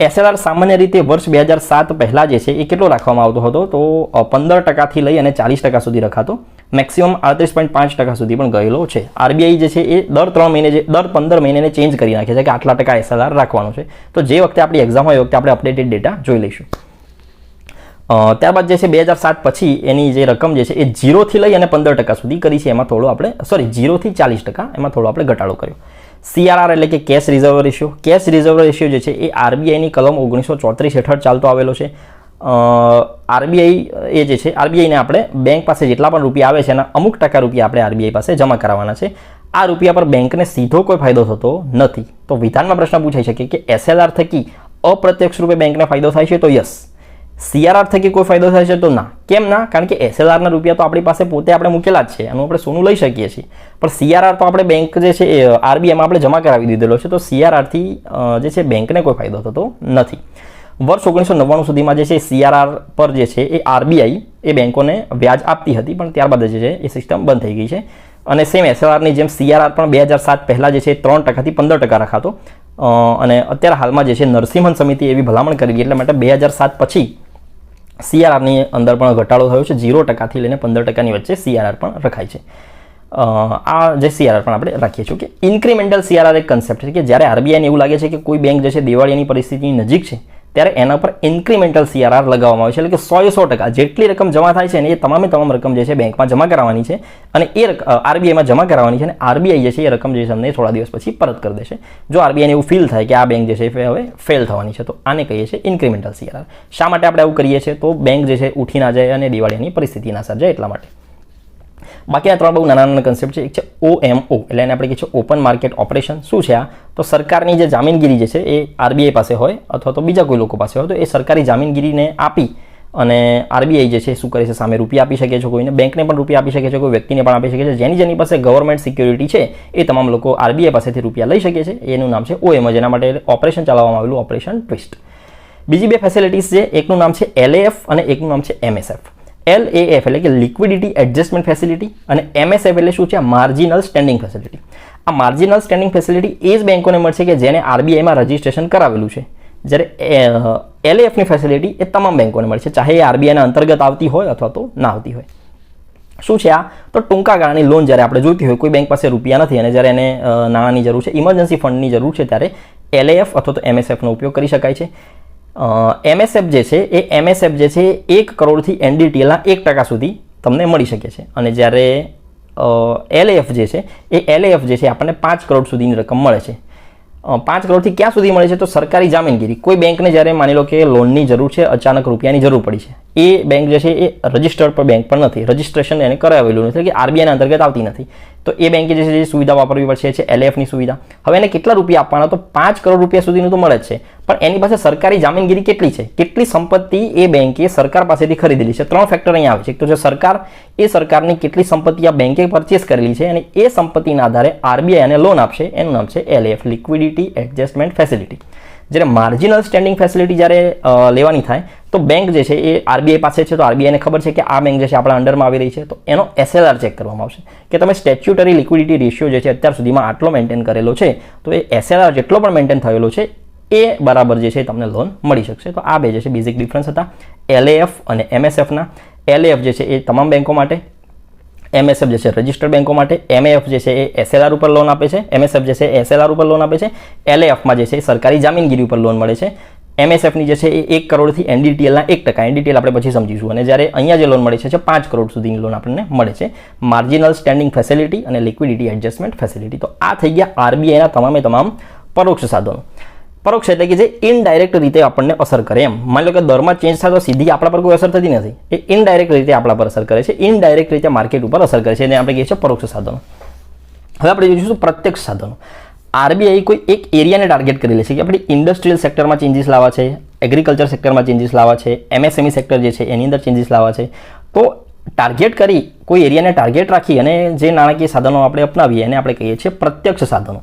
એસએલઆર સામાન્ય રીતે વર્ષ 2007 પહેલાં જે છે એ કેટલો રાખવામાં આવતો હતો? તો 15% લઈ અને 40% સુધી રખાતો. મેક્સિમમ 38.5% સુધી પણ ગયેલો છે. આરબીઆઈ જે છે એ દર 15 મહિને ચેન્જ કરી નાખે છે કે આટલા ટકા એસએલઆર રાખવાનું છે. તો જે વખતે આપણી એક્ઝામ હોય એ વખતે આપણે અપડેટેડ ડેટા જોઈ લઈશું. ત્યારબાદ જે છે 2007 પછી એની જે રકમ જે છે એ 0 થી લઈ અને 15% સુધી કરી છે. એમાં થોડો આપણે 0 થી 40%, એમાં થોડો આપણે ઘટાડો કર્યો. સીઆરઆર એટલે કે cache reserve ratio. Cache reserve ratio જે છે એ આરબીઆઈની કલમ 1934 હેઠળ ચાલતો આવેલો છે. આરબીઆઈ એ જે છે, આરબીઆઈને આપણે બેંક પાસે જેટલા પણ રૂપિયા આવે છે એના અમુક ટકા રૂપિયા આપણે આરબીઆઈ પાસે જમા કરાવવાના છે. આ રૂપિયા પર બેંકને સીધો કોઈ ફાયદો થતો નથી. તો વિધાનમાં પ્રશ્ન પૂછાઈ શકે કે એસએલઆર થકી અપ્રત્યક્ષ રૂપે બેંકને ફાયદો થાય છે? તો યસ. સીઆરઆર થકી કોઈ ફાયદો થાય છે? તો ના. કેમ ના? કારણ કે એસએલઆરના રૂપિયા તો આપણી પાસે પોતે આપણે મૂકેલા જ છે, એનું આપણે સોનું લઈ શકીએ છીએ. પણ સીઆરઆર તો આપણે બેંક જે છે એ આરબીઆઈમાં આપણે જમા કરાવી દીધેલો છે, તો સીઆરઆરથી જે છે બેંકને કોઈ ફાયદો થતો નથી. વર્ષ 1999 સુધીમાં જે છે સીઆરઆર પર જે છે એ આરબીઆઈ એ બેંકોને વ્યાજ આપતી હતી, પણ ત્યારબાદ જે છે એ સિસ્ટમ બંધ થઈ ગઈ છે. અને સેમ એસએલઆરની જેમ સીઆરઆર પણ 2007 પહેલાં જે છે 3% થી 15% રખાતો. અને અત્યારે હાલમાં જે છે નરસિંહન સમિતિ એવી ભલામણ કરી એટલા માટે 2007 પછી સીઆરઆરની અંદર પણ ઘટાડો થયો છે. 0% થી લઈને 15%ની વચ્ચે સીઆરઆર પણ રખાય છે. આ જે સીઆરઆર પણ આપણે રાખીએ છીએ કે ઇન્ક્રીમેન્ટલ સીઆરઆર એક કન્સેપ્ટ છે કે જ્યારે આરબીઆઈને એવું લાગે છે કે કોઈ બેંક જે છે દિવાળીની પરિસ્થિતિની નજીક છે, ત્યારે એના પર ઇન્ક્રીમેન્ટલ સીઆરઆર લગાવવામાં આવે છે. એટલે કે 100% જેટલી રકમ જમા થાય છે ને એ તમામ રકમ જે છે બેંકમાં જમા કરાવવાની છે અને એ આરબીઆઈમાં જમા કરાવવાની છે. અને આરબીઆઈ જે છે એ રકમ જે છે અમને થોડા દિવસ પછી પરત કરી દેશે જો આરબીઆઈને એવું ફીલ થાય કે આ બેંક જે છે એ હવે ફેલ થવાની છે. તો આને કહીએ છીએ ઇન્ક્રીમેન્ટલ સીઆરઆર. શા માટે આપણે આવું કરીએ છીએ? તો બેંક જે છે ઉઠી ના જાય અને દિવાળીની પરિસ્થિતિ ના સર્જાય એટલા માટે. બાકીના 3 બહુ નાના કન્સેપ્ટ છે. એક છે OMO, એટલે એને આપણે કહીએ છીએ ઓપન માર્કેટ ઓપરેશન. શું છે આ? તો સરકારની જે જામીનગીરી જે છે એ આરબીઆઈ પાસે હોય અથવા તો બીજા કોઈ લોકો પાસે હોય, તો એ સરકારી જામીનગીરીને આપી અને આરબીઆઈ જે છે શું કરે છે, સામે રૂપિયા આપી શકે છે કોઈને, બેંકને પણ રૂપિયા આપી શકે છે, કોઈ વ્યક્તિને પણ આપી શકે છે. જેની પાસે ગવર્મેન્ટ સિક્યોરિટી છે એ તમામ લોકો આરબીઆઈ પાસેથી રૂપિયા લઈ શકે છે. એનું નામ છે OM, જેના માટે ઓપરેશન ચલાવવામાં આવેલું ઓપરેશન ટ્વિસ્ટ. બીજી બે ફેસિલિટીઝ છે, એકનું નામ છે LAF અને એકનું નામ છે MSF. LAF એટલે કે લિક્વિડિટી એડજસ્ટમેન્ટ ફેસિલિટી અને MSF એટલે શું છે, માર્જિનલ સ્ટેન્ડિંગ ફેસિલિટી. આ માર્જિનલ સ્ટેન્ડિંગ ફેસિલિટી એ જ બેંકોને મળશે કે જેને આરબીઆઈમાં રજિસ્ટ્રેશન કરાવેલું છે. જ્યારે LAFની ફેસિલિટી એ તમામ બેંકોને મળશે, ચાહે એ આરબીઆઈના અંતર્ગત આવતી હોય અથવા તો ના આવતી હોય. શું છે આ? તો ટૂંકા ગાળાની લોન જ્યારે આપણે જોઈતી હોય, કોઈ બેંક પાસે રૂપિયા નથી અને જ્યારે એને નાણાંની જરૂર છે, ઇમરજન્સી ફંડની જરૂર છે, ત્યારે LAF અથવા તો MSFનો ઉપયોગ કરી શકાય છે. MSF જે છે એ MSF જે છે 1 કરોડથી NDTLના 1% સુધી તમને મળી શકે છે. અને જ્યારે LAF જે છે એ LAF જે છે આપણને 5 કરોડ સુધીની રકમ મળે છે. 5 કરોડથી ક્યાં સુધી મળે છે? તો સરકારી જામીનગીરી. કોઈ બેંકને જ્યારે માની લો કે લોનની જરૂર છે, અચાનક રૂપિયાની જરૂર પડી છે, એ બેંક જે છે એ રજિસ્ટર્ડ પર બેંક પણ નથી, રજિસ્ટ્રેશન એને કરાવેલું નથી, કે આરબીઆઈના અંતર્ગત આવતી નથી, તો એ બેંકે જે છે જે સુવિધા વાપરવી પડશે છે LAFની સુવિધા. હવે એને કેટલા રૂપિયા આપવાના? તો 5 કરોડ રૂપિયા સુધીનું તો મળે જ છે, પણ એની પાસે સરકારી જામીનગીરી કેટલી છે, કેટલી સંપત્તિ એ બેંકે સરકાર પાસેથી ખરીદેલી છે. 3 ફેક્ટર અહીંયા આવે છે. તો જે સરકાર, એ સરકારની કેટલી સંપત્તિ આ બેંકે પરચેસ કરેલી છે અને એ સંપત્તિના આધારે આરબીઆઈ એને લોન આપશે, એનું નામ છે LAF, લિક્વિડિટી એડજસ્ટમેન્ટ ફેસિલિટી. જ્યારે માર્જિનલ સ્ટેન્ડિંગ ફેસિલિટી જ્યારે લેવાની થાય તો બેંક જે છે એ આરબીઆઈ પાસે છે, તો આરબીઆઈને ખબર છે કે આ બેંક જે છે આપણા અંડરમાં આવી રહી છે, તો એનો SLR ચેક કરવામાં આવશે કે તમે સ્ટેચ્યુટરી લિક્વિડિટી રેશિયો જે છે અત્યાર સુધીમાં આટલો મેન્ટેન કરેલો છે, તો એ SLR જેટલો પણ મેન્ટેન થયેલો છે એ બરાબર જે છે તમને લોન મળી શકશે. તો આ બે જે છે બેઝિક ડિફરન્સ હતા LAF અને MSFના. LAF જે છે એ તમામ બેંકો માટે, MSF જે છે રજિસ્ટર્ડ બેંકો માટે. MAF જે છે એ SLR ઉપર લોન આપે છે, MSF જે છે એ SLR ઉપર લોન આપે છે. LAFમાં જે છે એ સરકારી જામીનગીરી ઉપર લોન મળે છે. MSFની જે છે એ 1 કરોડથી NDTLના 1%, NDTL આપણે પછી સમજીશું. અને જ્યારે અહીંયા જે લોન મળે છે 5 કરોડ સુધીની લોન આપણને મળે છે, માર્જિનલ સ્ટેન્ડિંગ ફેસિલિટી અને લિક્વિડિટી એડજસ્ટમેન્ટ ફેસિલિટી. તો આ થઈ ગયા આરબીઆઈના તમામ પરોક્ષ સાધનો. પરોક્ષ એટલે કે જે ઇનડાયરેક્ટ રીતે આપણને અસર કરે. એમ માની લો કે દરમાં ચેન્જ થાય તો સીધી આપણા પર કોઈ અસર થતી નથી, એ ઇનડાયરેક્ટ રીતે આપણા પર અસર કરે છે, ઇનડાયરેક્ટ રીતે માર્કેટ ઉપર અસર કરે છે, એને આપણે કહીએ છીએ પરોક્ષ સાધનો. હવે આપણે જોઈશું પ્રત્યક્ષ સાધનો. આરબીઆઈ કોઈ એક એરિયાને ટાર્ગેટ કરી લે છે કે આપણે ઇન્ડસ્ટ્રીયલ સેક્ટરમાં ચેન્જીસ લાવવા છે, એગ્રીકલ્ચર સેક્ટરમાં ચેન્જીસ લાવવા છે, MSME સેક્ટર જે છે એની અંદર ચેન્જીસ લાવવા છે. તો ટાર્ગેટ કરી, કોઈ એરિયાને ટાર્ગેટ રાખી અને જે નાણાકીય સાધનો આપણે અપનાવીએ એને આપણે કહીએ છીએ પ્રત્યક્ષ સાધનો.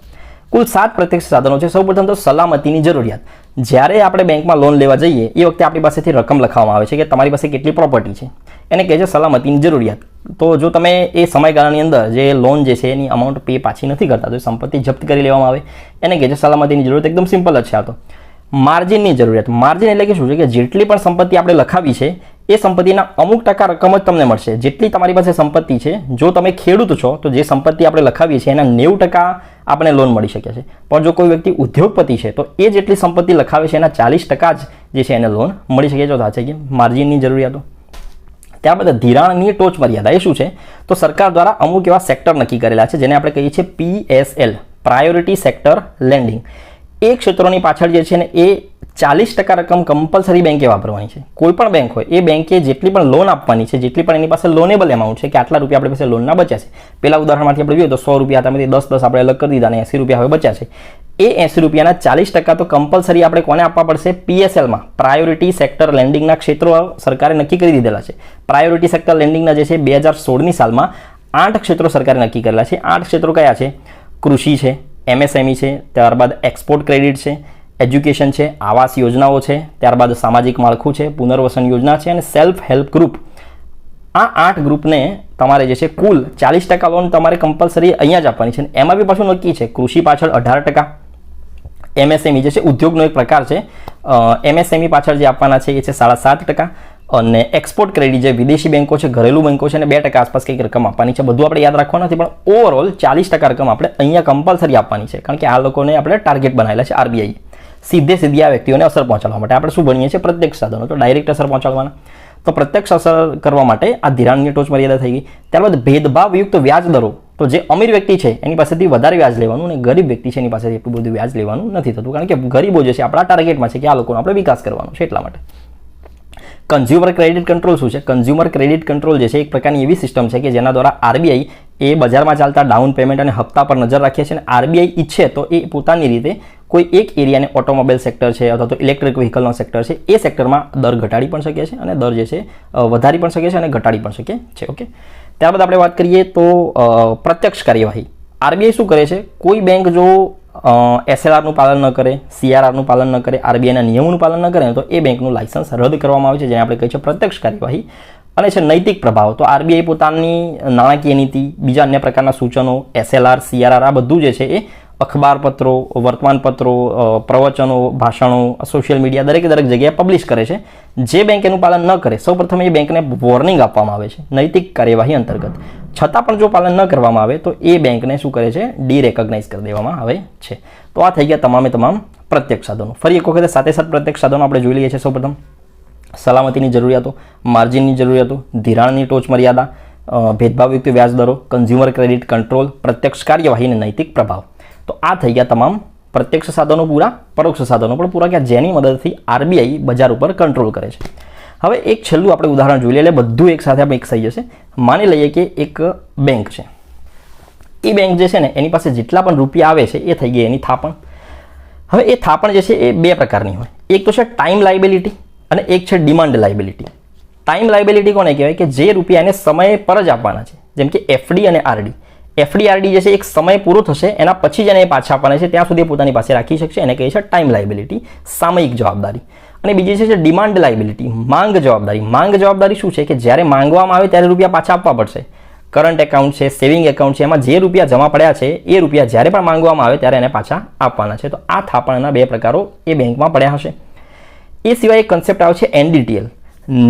કુલ 7 પ્રત્યક્ષ સાધનો છે. સૌપ્રથમ તો સલામતીની જરૂરિયાત. જ્યારે આપણે બેંકમાં લોન લેવા જઈએ એ વખતે આપણી પાસેથી રકમ લખાવવામાં આવે છે કે તમારી પાસે કેટલી પ્રોપર્ટી છે, એને કહે છે સલામતીની જરૂરિયાત. તો જો તમે એ સમયગાળાની અંદર જે લોન જે છે એની અમાઉન્ટ પે પાછી નથી કરતા, તો સંપત્તિ જપ્ત કરી લેવામાં આવે, એને કહે છે સલામતીની જરૂરિયાત. એકદમ સિમ્પલ જ છે આ તો. માર્જિનની જરૂરિયાત. માર્જિન એટલે કે શું છે કે જેટલી પણ સંપત્તિ આપણે લખાવી છે એ સંપત્તિના અમુક ટકા રકમ જ તમને મળશે. જેટલી તમારી પાસે સંપત્તિ છે, જો તમે ખેડૂત છો તો જે સંપત્તિ આપણે લખાવીએ છીએ એના 90% આપણે લોન મળી શકે છે. પણ જો કોઈ વ્યક્તિ ઉદ્યોગપતિ છે તો એ જેટલી સંપત્તિ લખાવે છે એના 40% જ જે છે એને લોન મળી શકે છે. તો આ છે કે માર્જિનની જરૂરિયાતો. ત્યારબાદ ધિરાણની ટોચ મર્યાદા. એ શું છે? તો સરકાર દ્વારા અમુક એવા સેક્ટર નક્કી કરેલા છે જેને આપણે કહીએ છીએ PSL, પ્રાયોરિટી સેક્ટર લેન્ડિંગ. એ ક્ષેત્રોની પાછળ જે છે ને એ 40% રકમ કમ્પલસરી બેંકે વાપરવાની છે. કોઈ પણ બેંક હોય એ બેંકે જેટલી પણ લોન આપવાની છે, જેટલી પણ એની પાસે લોનેબલ એમાઉન્ટ છે કે આટલા રૂપિયા આપણી પાસે લોનના બચ્યા છે. પેલા ઉદાહરણમાંથી આપણે જોઈએ તો 100 રૂપિયા હતા, 10 આપણે અલગ કરી દીધા અને 80 રૂપિયા હવે બચ્યા છે. એ 80 રૂપિયાના 40% તો કમ્પલસરી આપણે કોને આપવા પડશે? PSLમાં, પ્રાયોરિટી સેક્ટર લેન્ડિંગના ક્ષેત્રો સરકારે નક્કી કરી દીધેલા છે. પ્રાયોરિટી સેક્ટર લેન્ડિંગના જે છે 2016ની સાલમાં 8 ક્ષેત્રો સરકારે નક્કી કરેલા છે. 8 ક્ષેત્રો કયા છે? કૃષિ છે, MSME છે, ત્યારબાદ એક્સપોર્ટ ક્રેડિટ છે, એજ્યુકેશન છે, આવાસ યોજનાઓ છે, ત્યારબાદ સામાજિક માળખું છે, પુનર્વસન યોજના છે અને સેલ્ફ હેલ્પ ગ્રુપ. આ 8 ગ્રુપને તમારે જે છે કુલ 40% લોન તમારે કમ્પલસરી અહીંયા જ આપવાની છે. એમાં બી પાછું નક્કી છે, કૃષિ પાછળ 18%, MSME જે છે ઉદ્યોગનો એક પ્રકાર છે, MSME પાછળ જે આપવાના છે એ છે 7.5%, અને એક્સપોર્ટ ક્રેડિટ જે વિદેશી બેંકો છે, ઘરેલું બેંકો છે, અને 2% આસપાસ કંઈક રકમ આપવાની છે. બધું આપણે યાદ રાખવાનું નથી, પણ ઓવરઓલ 40% રકમ આપણે અહીંયા કમ્પલસરી આપવાની છે, કારણ કે આ લોકોને આપણે ટાર્ગેટ બનાવેલા છે આરબીઆઈ. સીધી આ વ્યક્તિઓને અસર પહોંચાડવા માટે આપણે શું ભણીએ છીએ? પ્રત્યક્ષ સાધનો. તો ડાયરેક્ટ અસર પહોંચાડવાના. તો પ્રત્યક્ષ અસર કરવા માટે આ ધિરાણની ટોચ મર્યાદા થઈ ગઈ. ત્યારબાદ ભેદભાવયુક્ત વ્યાજ દરો. તો જે અમીર વ્યક્તિ છે એની પાસેથી વધારે વ્યાજ લેવાનું અને ગરીબ વ્યક્તિ છે એની પાસેથી એટલું બધું વ્યાજ લેવાનું નથી થતું, કારણ કે ગરીબો જે છે આપણા ટાર્ગેટમાં છે કે આ લોકોનો આપણે વિકાસ કરવાનો છે, એટલા માટે. કન્ઝ્યુમર ક્રેડિટ કંટ્રોલ શું છે? કન્ઝ્યુમર ક્રેડિટ કંટ્રોલ જે છે એક પ્રકારની એવી સિસ્ટમ છે કે જેના દ્વારા આરબીઆઈ એ બજારમાં ચાલતા ડાઉન પેમેન્ટ અને હપ્તા પર નજર રાખે છે અને આરબીઆઈ ઈચ્છે તો એ પોતાની રીતે કોઈ એક એરિયાને ઓટોમોબાઈલ સેક્ટર છે અથવા તો ઇલેક્ટ્રિક વ્હીકલનો સેક્ટર છે એ સેક્ટરમાં દર ઘટાડી પણ શકે છે અને દર જે છે વધારી પણ શકે છે અને ઘટાડી પણ શકે છે. ઓકે, ત્યારબાદ આપણે વાત કરીએ તો પ્રત્યક્ષ કાર્યવાહી. આરબીઆઈ શું કરે છે, કોઈ બેંક જો SLRનું પાલન ન કરે, CRRનું પાલન ન કરે, આરબીઆઈના નિયમોનું પાલન ન કરે તો એ બેંકનું લાયસન્સ રદ કરવામાં આવે છે, જેને આપણે કહીએ છીએ પ્રત્યક્ષ કાર્યવાહી. અને છે નૈતિક પ્રભાવ. તો આરબીઆઈ પોતાની નાણાકીય નીતિ, બીજા અન્ય પ્રકારના સૂચનો, SLR, CRR આ બધું જે છે એ અખબારપત્રો, વર્તમાનપત્રો, પ્રવચનો, ભાષણો, સોશિયલ મીડિયા દરેક જગ્યાએ પબ્લિશ કરે છે. જે બેંક એનું પાલન ન કરે સૌપ્રથમ એ બેંકને વોર્નિંગ આપવામાં આવે છે નૈતિક કાર્યવાહી અંતર્ગત. છતાં પણ જો પાલન ન કરવામાં આવે તો એ બેંકને શું કરે છે, ડીરેકોગ્નાઇઝ કરી દેવામાં આવે છે. તો આ થઈ ગયા તમામ પ્રત્યક્ષ સાધનો. ફરી એક વખતે સાથે પ્રત્યક્ષ સાધનો આપણે જોઈ લઈએ છીએ. સૌપ્રથમ સલામતીની જરૂરિયાતો, માર્જિનની જરૂરિયાતો, ધિરાણની ટોચ મર્યાદા, ભેદભાવયુક્ત વ્યાજ દરો, કન્ઝ્યુમર ક્રેડિટ કંટ્રોલ, પ્રત્યક્ષ કાર્યવાહી અને નૈતિક પ્રભાવ. તો આ થઈ ગયા તમામ પ્રત્યક્ષ સાધનો પૂરા, પરોક્ષ સાધનો પણ પૂરા કે જેની મદદથી આરબીઆઈ બજાર ઉપર કંટ્રોલ કરે છે. હવે એક છેલ્લું આપણે ઉદાહરણ જોઈ લઈએ એટલે બધું એક સાથે મિક્સ થઈ જશે. માની લઈએ કે એક બેંક છે. એ બેંક જે છે ને એની પાસે જેટલા પણ રૂપિયા આવે છે એ થઈ ગઈ એની થાપણ. હવે એ થાપણ જે છે એ બે પ્રકારની હોય. એક તો છે ટાઈમ લાયબિલિટી અને એક છે ડિમાન્ડ લાયબિલિટી. ટાઈમ લાયબિલિટી કોને કહેવાય કે જે રૂપિયા એને સમય પર જ આપવાના છે, જેમ કે એફડી અને આરડી. એફડી આરડી જે છે એક સમય પૂરો થશે એના પછી જ એને પાછા આપવાના છે, ત્યાં સુધી પોતાની પાસે રાખી શકશે. એને કહે છે ટાઈમ લાયબિલિટી, સામયિક જવાબદારી. અને બીજી છે ડિમાન્ડ લાયબિલિટી, માંગ જવાબદારી. માંગ જવાબદારી શું છે કે જ્યારે માંગવામાં આવે ત્યારે રૂપિયા પાછા આપવા પડશે. કરંટ એકાઉન્ટ છે, સેવિંગ એકાઉન્ટ છે, એમાં જે રૂપિયા જમા પડ્યા છે એ રૂપિયા જ્યારે પણ માંગવામાં આવે ત્યારે એને પાછા આપવાના છે. તો આ થાપણના બે પ્રકારો એ બેંકમાં પડ્યા હશે. એ સિવાય એક કન્સેપ્ટ આવે છે NDTL,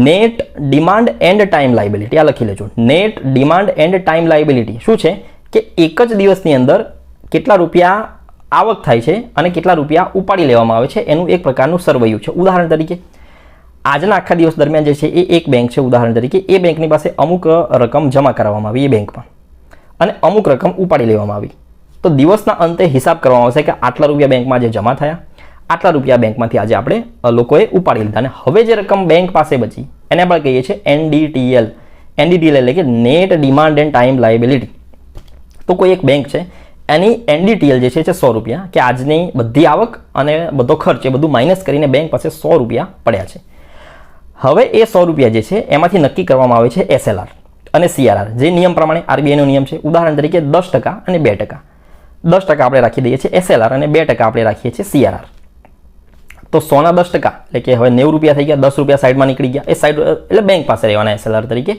net demand end time liability. આ લખી લેજો, net demand end time liability. શું છે કે એક જ દિવસની અંદર કેટલા રૂપિયા આવક થાય છે અને કેટલા રૂપિયા ઉપાડી લેવામાં આવે છે એનું એક પ્રકારનું સરવૈયું છે. ઉદાહરણ તરીકે આજના આખા દિવસ દરમિયાન જે છે એ એક બેંક છે. ઉદાહરણ તરીકે એ બેંકની પાસે અમુક રકમ જમા કરાવવામાં આવી એ બેંકમાં અને અમુક રકમ ઉપાડી લેવામાં આવી. તો દિવસના અંતે હિસાબ કરવામાં આવશે કે આટલા રૂપિયા બેંકમાં જે જમા થયા, આટલા રૂપિયા બેંકમાંથી આજે આપણે લોકોએ ઉપાડી લીધા અને હવે જે રકમ બેંક પાસે બચી એને આપણે કહીએ છીએ NDTL. NDTL એટલે કે net demand end time liability. તો કોઈ એક બેંક છે એની NDTL જે છે 100 રૂપિયા, કે આજની બધી આવક અને બધો ખર્ચ એ બધું માઇનસ કરીને બેંક પાસે 100 રૂપિયા પડ્યા છે. હવે એ 100 રૂપિયા જે છે એમાંથી નક્કી કરવામાં આવે છે SLR અને CRR, જે નિયમ પ્રમાણે આરબીઆઈનો નિયમ છે. ઉદાહરણ તરીકે 10% અને 2%. 10% આપણે રાખી દઈએ છીએ SLR અને 2% આપણે રાખીએ છીએ CRR. તો 100ના 10% એટલે કે હવે 90 રૂપિયા થઈ ગયા, 10 રૂપિયા સાઈડમાં નીકળી ગયા. એ સાઈડ એટલે બેંક પાસે રહેવાના SLR તરીકે,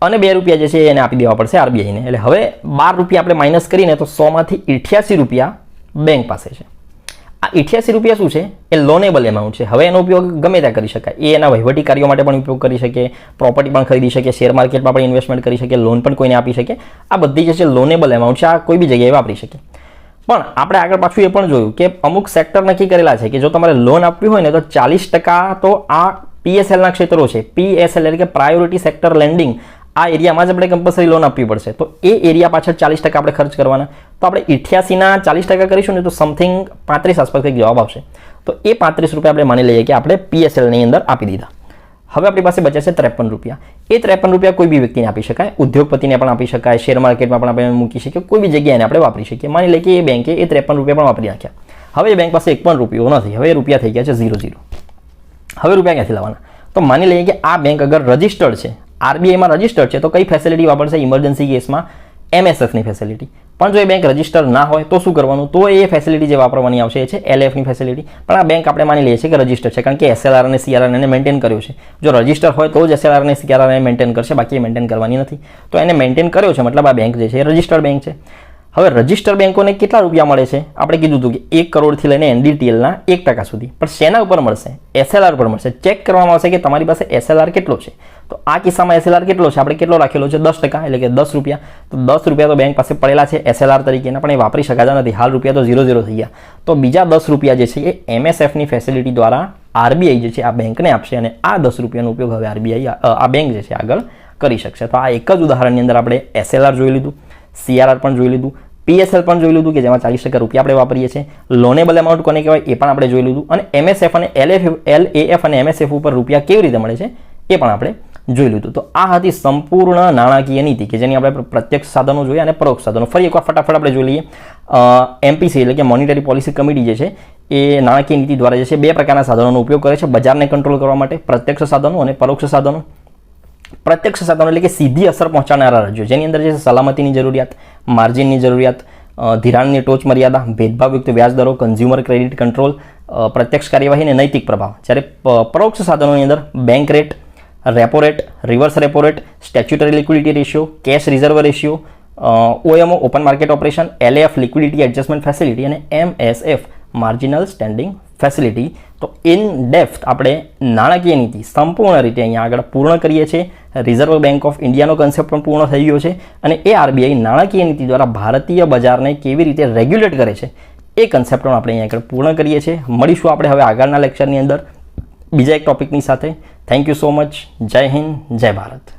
અને 2 રૂપિયા જે છે એને આપી દેવા પડશે આરબીઆઈને. એટલે હવે 12 રૂપિયા આપણે માઇનસ કરીને તો 100માંથી 88 રૂપિયા બેંક પાસે છે. આ 88 રૂપિયા શું છે એ લોનેબલ એમાઉન્ટ છે. હવે એનો ઉપયોગ ગમે ત્યાં કરી શકાય. એ એના વહીવટી કાર્યો માટે પણ ઉપયોગ કરી શકે, પ્રોપર્ટી પણ ખરીદી શકે, શેર માર્કેટમાં પણ ઇન્વેસ્ટમેન્ટ કરી શકે, લોન પણ કોઈને આપી શકે. આ બધી જે છે લોનેબલ એમાઉન્ટ છે, આ કોઈ બી જગ્યાએ વાપરી શકે. પણ આપણે આગળ પાછું એ પણ જોયું કે અમુક સેક્ટર નક્કી કરેલા છે કે જો તમારે લોન આપવી હોય ને તો 40% તો આ PSLના ક્ષેત્રો છે. PSL એટલે કે પ્રાયોરિટી સેક્ટર લેન્ડિંગ, આ એરિયામાં જ આપણે કમ્પલસરી લોન આપવી પડશે. તો એ એરિયા પાછળ 40% આપણે ખર્ચ કરવાના. તો આપણે 88ના 40% કરીશું ને તો સમથિંગ 35 આસપાસ કંઈક જવાબ આવશે. તો એ 35 રૂપિયા આપણે માની લઈએ કે આપણે PSLની અંદર આપી દીધા. હવે આપણી પાસે બચ્યા છે 53 રૂપિયા. એ 53 રૂપિયા કોઈ બી વ્યક્તિને આપી શકાય, ઉદ્યોગપતિને પણ આપી શકાય, શેર માર્કેટમાં પણ આપણે મૂકી શકીએ, કોઈ બી જગ્યાએ આપણે વાપરી શકીએ. માની લઈએ કે એ બેંકે એ 53 રૂપિયા પણ વાપરી નાખ્યા. હવે એ બેંક પાસે એક પણ રૂપિયો નથી. હવે રૂપિયા થઈ ગયા છે 0. હવે રૂપિયા ક્યાંથી લાવવાના? તો માની લઈએ કે આ બેંક અગર રજિસ્ટર્ડ છે, આરબીઆઈમાં રજિસ્ટર્ડ છે, તો કઈ ફેસિલિટી વાપરશે? ઇમરજન્સી કેસમાં MSFની ફેસિલિટી. પણ જો એ બેંક રજિસ્ટર ના હોય તો શું કરવાનું? તો એ ફેસિલિટી જે વાપરવાની આવશે એ છે LFની ફેસિલિટી. પણ આ બેંક આપણે માની લઈએ છીએ કે રજિસ્ટર છે, કારણ કે SLR અને CRR એને મેન્ટેન કર્યો છે. જો રજિસ્ટર હોય તો જ SLR અને CRR એને મેન્ટેન કરશે, બાકી એ મેન્ટેન કરવાની નથી. તો એને મેન્ટેન કર્યો છે, મતલબ આ બેંક જે છે એ રજિસ્ટર્ડ બેંક છે. હવે રજિસ્ટર બેંકોને કેટલા રૂપિયા મળે છે? આપણે કીધું હતું કે 1 કરોડથી લઈને NDTLના 1% સુધી. પણ શેના ઉપર મળશે? SLR પર મળશે. ચેક કરવામાં આવશે કે તમારી પાસે SLR કેટલો છે. તો આ કિસ્સામાં SLR કેટલો છે? આપણે કેટલો રાખેલો છે? 10%, એટલે કે 10 રૂપિયા. તો 10 રૂપિયા તો બેંક પાસે પડેલા છે SLR તરીકેના, પણ એ વાપરી શકાતા નથી. હાલ રૂપિયા તો 0 થઈ ગયા. તો બીજા 10 રૂપિયા જે છે એ MSFની ફેસિલિટી દ્વારા આરબીઆઈ જે છે આ બેંકને આપશે અને આ 10 રૂપિયાનો ઉપયોગ હવે આરબીઆઈ આ બેંક જે છે આગળ કરી શકશે. તો આ એક જ ઉદાહરણની અંદર આપણે SLR જોઈ લીધું, CRR પણ જોઈ લીધું, PSL પણ જોઈ લીધું કે જેમાં 40% રૂપિયા આપણે વાપરીએ છીએ. લોનેબલ એમાઉન્ટ કોને કહેવાય એ પણ આપણે જોઈ લીધું. અને MSF અને LAF અને MSF ઉપર રૂપિયા કેવી રીતે મળે છે એ પણ આપણે જોઈ લીધું. તો આ હતી સંપૂર્ણ નાણાકીય નીતિ કે જેની આપણે પ્રત્યક્ષ સાધનો જોઈએ અને પરોક્ષ સાધનો. ફરી એકવાર ફટાફટ આપણે જોઈ લઈએ. MPC એટલે કે મોનિટરી પોલિસી કમિટી જે છે એ નાણાકીય નીતિ દ્વારા જે છે બે પ્રકારના સાધનોનો ઉપયોગ કરે છે બજારને કંટ્રોલ કરવા માટે, પ્રત્યક્ષ સાધનો અને પરોક્ષ સાધનો. પ્રત્યક્ષ સાધનો એટલે કે સીધી અસર પહોંચાડનારા રાજ્યો જેની અંદર જે સલામતીની જરૂરિયાત, માર્જિનની જરૂરિયાત, ધિરાણની ટોચ મર્યાદા, ભેદભાવયુક્ત વ્યાજ દરો, કન્ઝ્યુમર ક્રેડિટ કંટ્રોલ, પ્રત્યક્ષ કાર્યવાહી અને નૈતિક પ્રભાવ. જ્યારે પરોક્ષ સાધનોની અંદર bank rate, repo rate, reverse repo rate, statutory liquidity ratio, cache reserve ratio, OMO open market operation, LAF liquidity adjustment facility અને MSF માર્જિનલ સ્ટેન્ડિંગ ફેસિલિટી. તો ઇન ડેપ્થ આપણે નાણાકીય નીતિ સંપૂર્ણ રીતે અહીંયા આગળ પૂર્ણ કરીએ છીએ. રિઝર્વ બેંક ઓફ ઇન્ડિયાનો કન્સેપ્ટ પણ પૂર્ણ થઈ ગયો છે અને એ RBI નાણાકીય નીતિ દ્વારા ભારતીય બજારને કેવી રીતે રેગ્યુલેટ કરે છે એ કન્સેપ્ટ પણ આપણે અહીંયા આગળ પૂર્ણ કરીએ છીએ. મળીશું આપણે હવે આગળના લેક્ચરની અંદર બીજા એક ટોપિકની સાથે. Thank you so much. જય હિન્દ, જય ભારત.